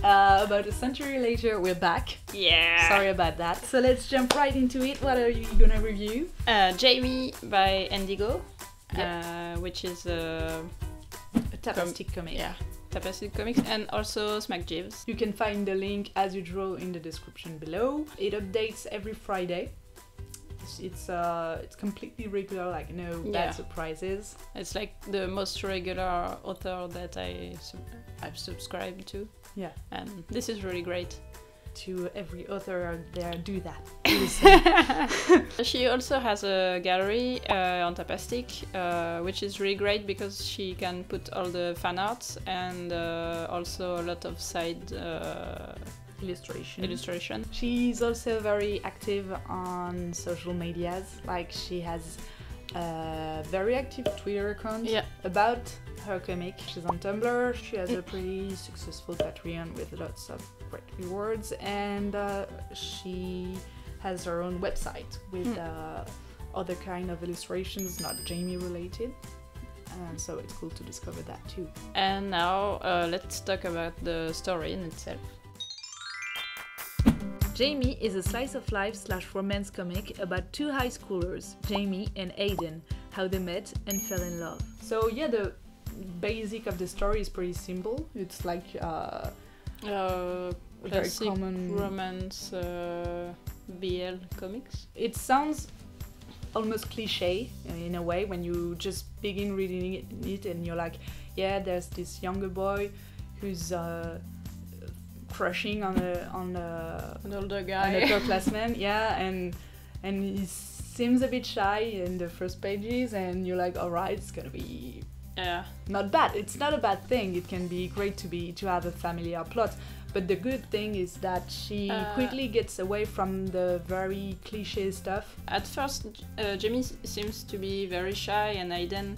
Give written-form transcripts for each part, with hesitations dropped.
About a century later, we're back. Yeah. Sorry about that. So let's jump right into it. What are you gonna review? Jamie by NDGO, Yep. which is a Tapastic comic. Yeah, Tapastic Comics, and also Smack Jeeves. You can find the link as usual in the description below. It updates every Friday. It's completely regular, like no bad surprises. It's like the most regular author that I've subscribed to. Yeah. And this is really great. To every author out there, do that. She also has a gallery on Tapastic, which is really great because she can put all the fan arts and also a lot of side illustration. She's also very active on social medias. Like she has a very active Twitter account about her comic. She's on Tumblr. She has a pretty successful Patreon with lots of great rewards, and she has her own website with other kind of illustrations, not Jamie related. So it's cool to discover that too. And now let's talk about the story in itself. Jamie is a slice of life / romance comic about two high schoolers, Jamie and Aiden, how they met and fell in love. So yeah, the basic of the story is pretty simple. It's like very common romance BL comics. It sounds almost cliche in a way when you just begin reading it and you're like, yeah, there's this younger boy who's crushing on an older guy, an upperclassman, and he seems a bit shy in the first pages, and you're like, all right, it's gonna be not bad. It's not a bad thing. It can be great to have a familiar plot, but the good thing is that she quickly gets away from the very cliche stuff. At first, Jamie seems to be very shy, and Aiden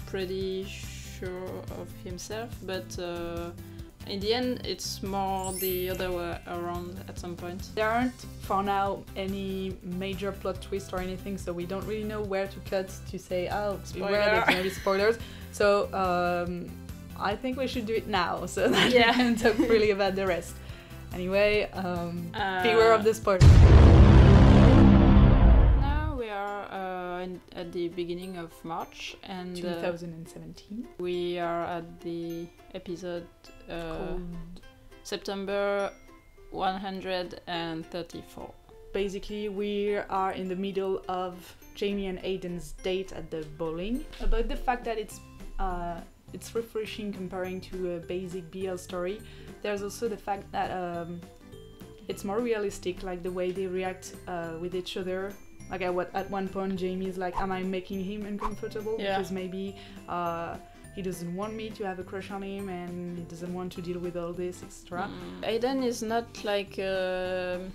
pretty sure of himself, but in the end, it's more the other way around at some point. There aren't, for now, any major plot twist or anything, so we don't really know where to cut to say, oh, beware, there's gonna be spoilers. So I think we should do it now, so that we can talk freely about the rest. Anyway, beware of the spoilers. Now we are at the beginning of March, and 2017. We are at the episode September 134. Basically, we are in the middle of Jamie and Aiden's date at the bowling. About the fact that it's refreshing comparing to a basic BL story, there's also the fact that it's more realistic, like the way they react with each other. Like at one point, Jamie's like, am I making him uncomfortable? Because maybe he doesn't want me to have a crush on him and he doesn't want to deal with all this, etc. Aiden is not like...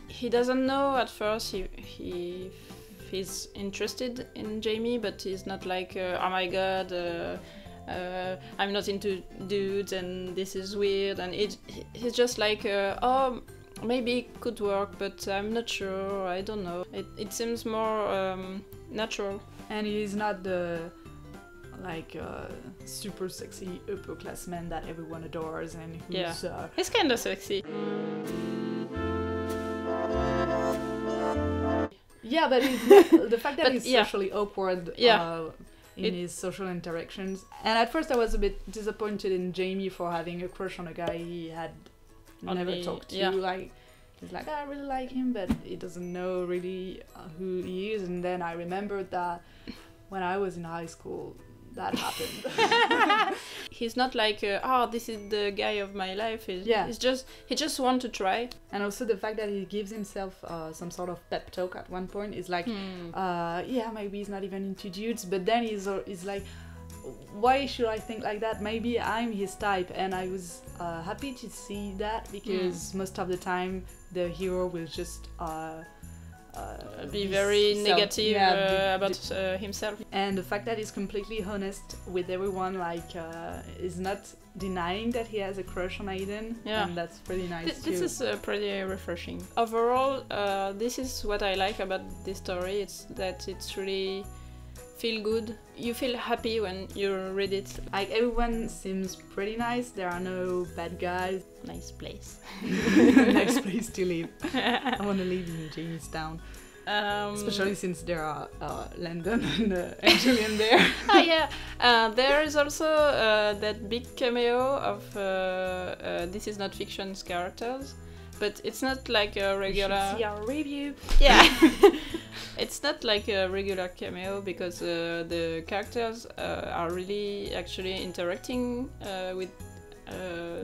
he doesn't know at first he's interested in Jamie, but he's not like, oh my god, I'm not into dudes and this is weird. And he's just like, oh, maybe it could work, but I'm not sure, I don't know. It seems more natural. And he's not the super sexy upperclassman that everyone adores and who's... he's kind of sexy. Yeah, but the fact that he's socially awkward in his social interactions. And at first I was a bit disappointed in Jamie for having a crush on a guy he had never talked to. Like, he's like, I really like him, but he doesn't know really who he is. And then I remembered that when I was in high school, that happened. He's not like, oh, this is the guy of my life. He just wants to try. And also the fact that he gives himself some sort of pep talk at one point is like, yeah, maybe he's not even into dudes, but then he's like, why should I think like that? Maybe I'm his type. And I was happy to see that, because most of the time the hero will just be very negative about himself. And the fact that he's completely honest with everyone, like is not denying that he has a crush on Aiden, and that's pretty nice too. This is pretty refreshing. Overall, this is what I like about this story. It's that it's really feel good. You feel happy when you read it. Like everyone seems pretty nice. There are no bad guys. Nice place. Nice place to live. I want to live in Jamestown. Especially since there are Landon and Julian there. Ah, yeah. There is also that big cameo of This Is Not Fiction's characters, but it's not like a regular. You should see our review. Yeah. It's not like a regular cameo because the characters are really actually interacting with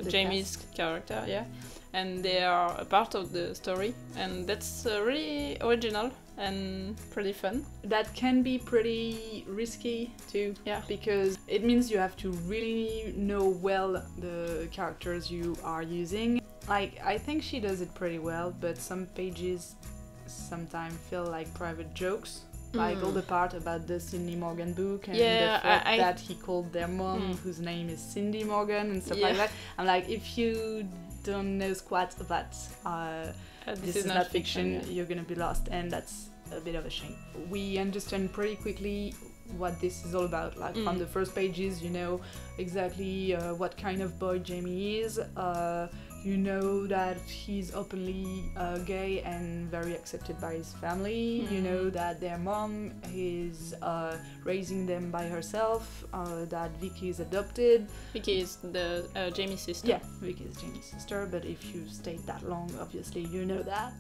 Jamie's character, yeah, and they are a part of the story, and that's really original and pretty fun. That can be pretty risky too, Yeah, because it means you have to really know well the characters you are using. Like, I think she does it pretty well, but some pages sometimes feel like private jokes. Like all the part about the Cindy Morgan book and the fact that he called their mom, whose name is Cindy Morgan, and stuff like that. I'm like, if you don't know squat about This Is Not Fiction, you're gonna be lost, and that's a bit of a shame. We understand pretty quickly what this is all about. Like from the first pages, you know exactly what kind of boy Jamie is. You know that he's openly gay and very accepted by his family. You know that their mom is raising them by herself, that Vicky is adopted. Vicky is the Jamie's sister. Yeah, Vicky is Jamie's sister, but if you stayed that long, obviously you know that.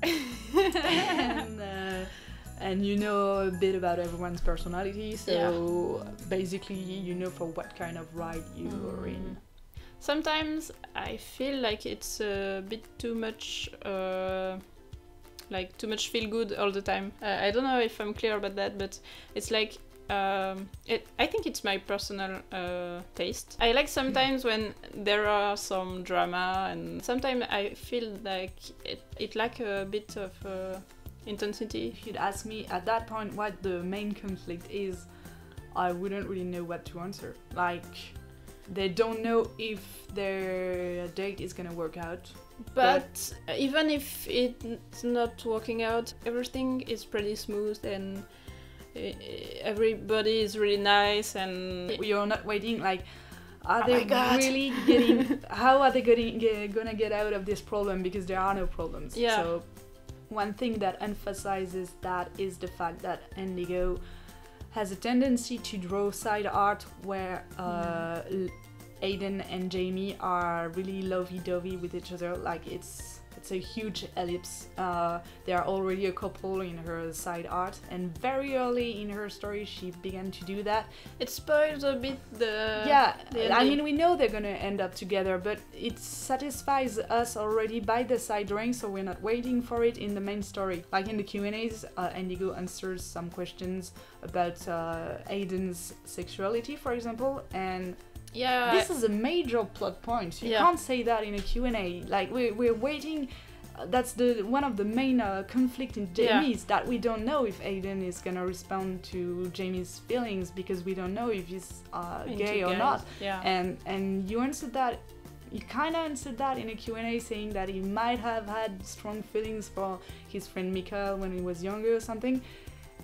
And you know a bit about everyone's personality, so basically you know for what kind of ride you are in. Sometimes I feel like it's a bit too much, like too much feel good all the time. I don't know if I'm clear about that, but it's like I think it's my personal taste. I like sometimes when there are some drama, and sometimes I feel like it lack a bit of intensity. If you'd ask me at that point what the main conflict is, I wouldn't really know what to answer. Like, they don't know if their date is gonna work out. But even if it's not working out, everything is pretty smooth and everybody is really nice, and you're not waiting like, are they really getting, how are they gonna get out of this problem, because there are no problems. Yeah. So one thing that emphasizes that is the fact that NDGO has a tendency to draw side art where Aiden and Jamie are really lovey-dovey with each other. Like, it's a huge ellipse. They are already a couple in her side art, and very early in her story she began to do that. It spoils a bit the I mean, we know they're gonna end up together, but it satisfies us already by the side drawing, so we're not waiting for it in the main story. Like in the Q&As, Indigo answers some questions about Aiden's sexuality, for example, and this is a major plot point. You can't say that in a Q&A. Like, we're waiting. That's one of the main conflict in Jamie's, that we don't know if Aiden is gonna respond to Jamie's feelings, because we don't know if he's gay or not. And you answered that. You kind of answered that in a Q&A, saying that he might have had strong feelings for his friend Mikael when he was younger or something.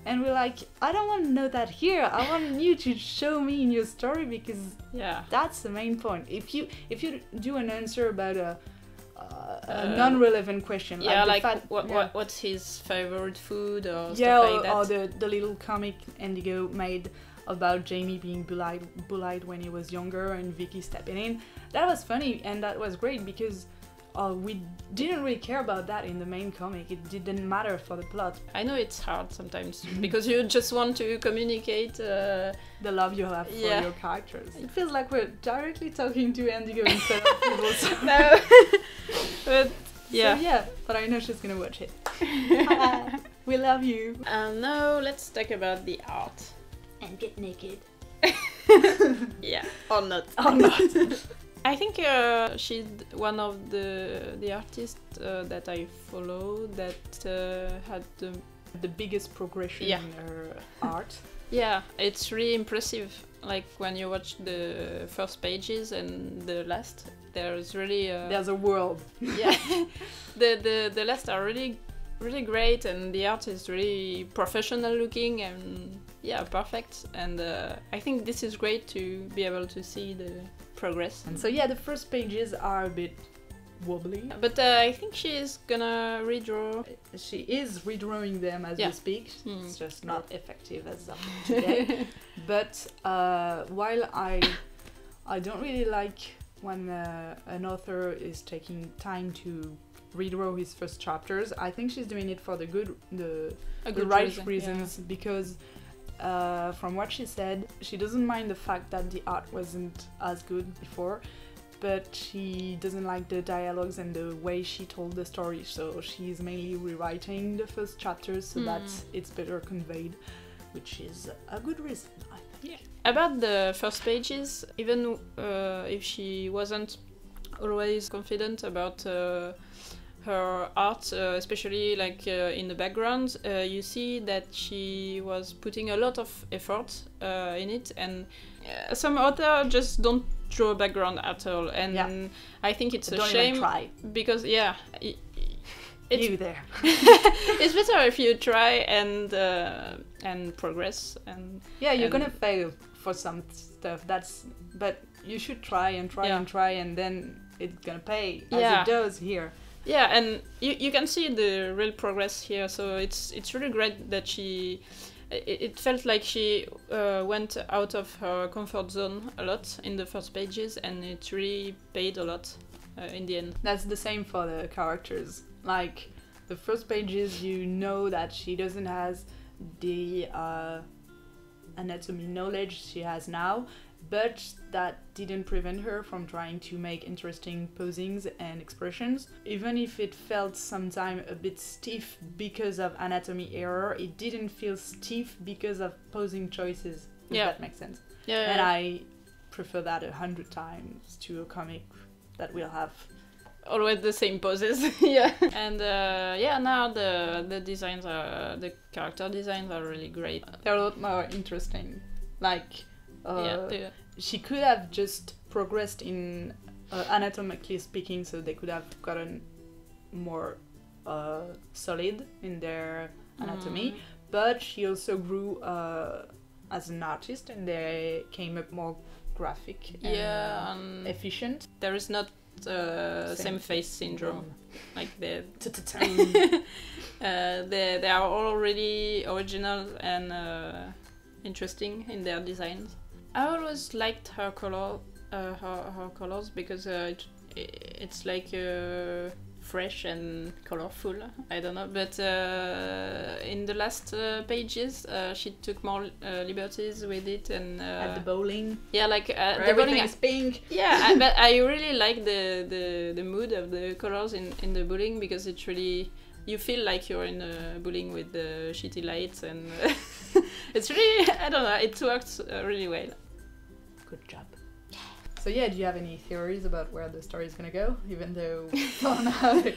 And we're like, I don't want to know that here. I want you to show me in your story, because that's the main point. If you do an answer about a non-relevant question, like what's his favorite food or stuff like that, or the little comic Indigo made about Jamie being bullied when he was younger and Vicky stepping in, that was funny and that was great, because we didn't really care about that in the main comic. It didn't matter for the plot. I know it's hard sometimes because you just want to communicate the love you have for your characters. It feels like we're directly talking to Indigo instead of people. So. No, but but I know she's gonna watch it. We love you. Now let's talk about the art. And get naked. Or not. Or not. I think she's one of the artists that I follow that had the biggest progression in her art. Yeah, it's really impressive. Like when you watch the first pages and the last, there's really there's a world. The last are really great, and the art is really professional looking, and yeah, perfect. And I think this is great to be able to see the progress. And so yeah, the first pages are a bit wobbly. But I think she's gonna redraw. She is redrawing them as we speak. It's just not effective as of today. But while I don't really like when an author is taking time to redraw his first chapters, I think she's doing it for the right reasons, because from what she said, she doesn't mind the fact that the art wasn't as good before, but she doesn't like the dialogues and the way she told the story, so she's mainly rewriting the first chapters so that it's better conveyed, which is a good reason, I think. Yeah. About the first pages, even if she wasn't always confident about her art, especially like in the background, you see that she was putting a lot of effort in it, and some authors just don't draw a background at all, and I think it's a shame. Even try. Because you there. It's better if you try and progress, and you're gonna fail for some stuff, but you should try and try and try, and then it's gonna pay as it does here. Yeah, and you can see the real progress here, so it's really great that it felt like she went out of her comfort zone a lot in the first pages, and it really paid a lot in the end. That's the same for the characters. Like, the first pages, you know that she doesn't have the anatomy knowledge she has now, but that didn't prevent her from trying to make interesting posings and expressions. Even if it felt sometimes a bit stiff because of anatomy error, it didn't feel stiff because of posing choices, if that makes sense. And I prefer that 100 times to a comic that will have always the same poses. And now the designs are, the character designs are really great. They're a lot more interesting. Like, she could have just progressed in anatomically speaking, so they could have gotten more solid in their anatomy, but she also grew as an artist, and they came up more graphic and efficient. There is not same face syndrome, like they are already original and interesting in their designs. I always liked her color, her colors, because it's like fresh and colorful. I don't know, but in the last pages, she took more liberties with it, and at the bowling. Yeah, like the bowling is pink. Yeah, but I really like the mood of the colors in the bowling, because it's really, you feel like you're in a bowling with the shitty lights, and it's really, I don't know, it works really well. Good job. So do you have any theories about where the story is gonna go? Even though they're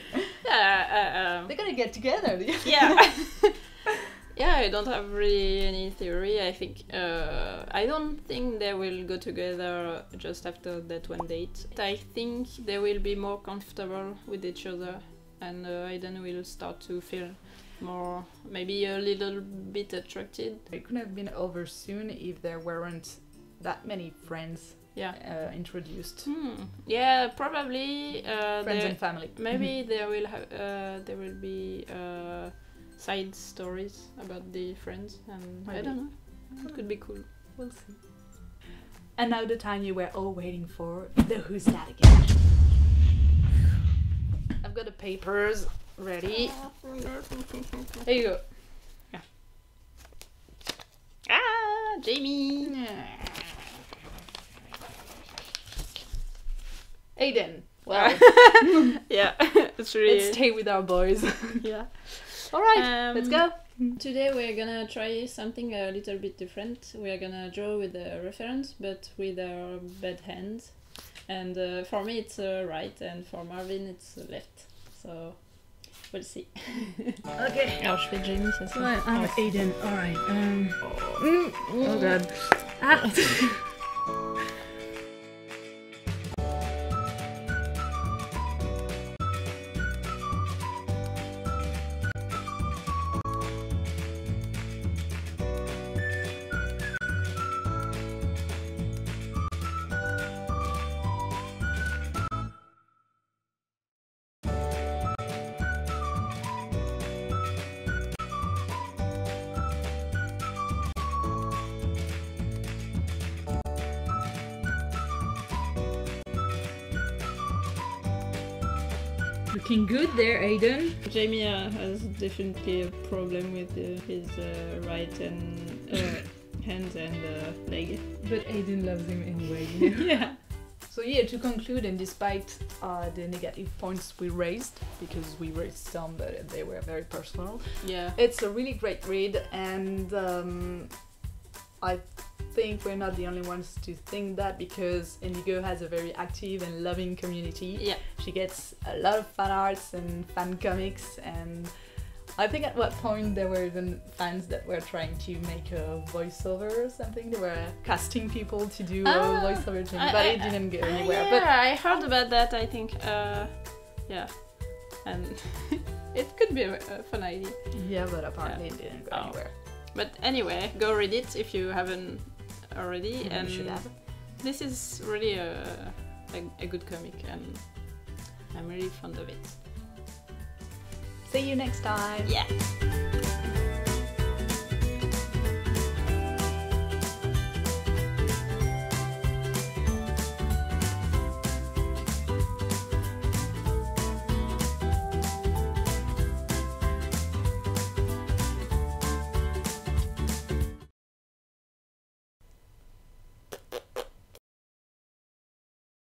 gonna get together. I don't have really any theory. I think I don't think they will go together just after that one date. I think they will be more comfortable with each other, and Aiden will start to feel more, maybe a little bit attracted. It could have been over soon if there weren't that many friends introduced. Yeah, probably friends and family. Maybe there will be side stories about the friends, and maybe. I don't know. It could be cool. We'll see. And now the time you were all waiting for, the Who's That Again? I've got the papers ready. There you go. Yeah. Ah, Jamie. Aiden. Well, yeah, it's really. Let's stay with our boys. Yeah. All right, let's go. Today we're gonna try something a little bit different. We are gonna draw with a reference, but with our bad hands. And for me it's right, and for Marvin it's left. So we'll see. Okay. Alors je fais Jamie, c'est ça. Ouais, I'm Aiden. All right. Oh god. Ah. Looking good there, Aiden. Jamie has definitely a problem with his right hand and leg. But Aiden loves him anyway, you know? Yeah. So yeah, to conclude, and despite the negative points we raised, because we raised some, but they were very personal. Yeah. It's a really great read, and I think we're not the only ones to think that, because NDGO has a very active and loving community. Yeah. She gets a lot of fan arts and fan comics, and I think at what point there were even fans that were trying to make a voiceover or something. They were casting people to do a voiceover thing, but it didn't go anywhere. Yeah, But I heard about that, I think. Yeah. And it could be a fun idea. yeah, but apparently it didn't go anywhere. But anyway, go read it if you haven't already. And you should have. This is really a good comic, and I'm really fond of it. See you next time. Yeah.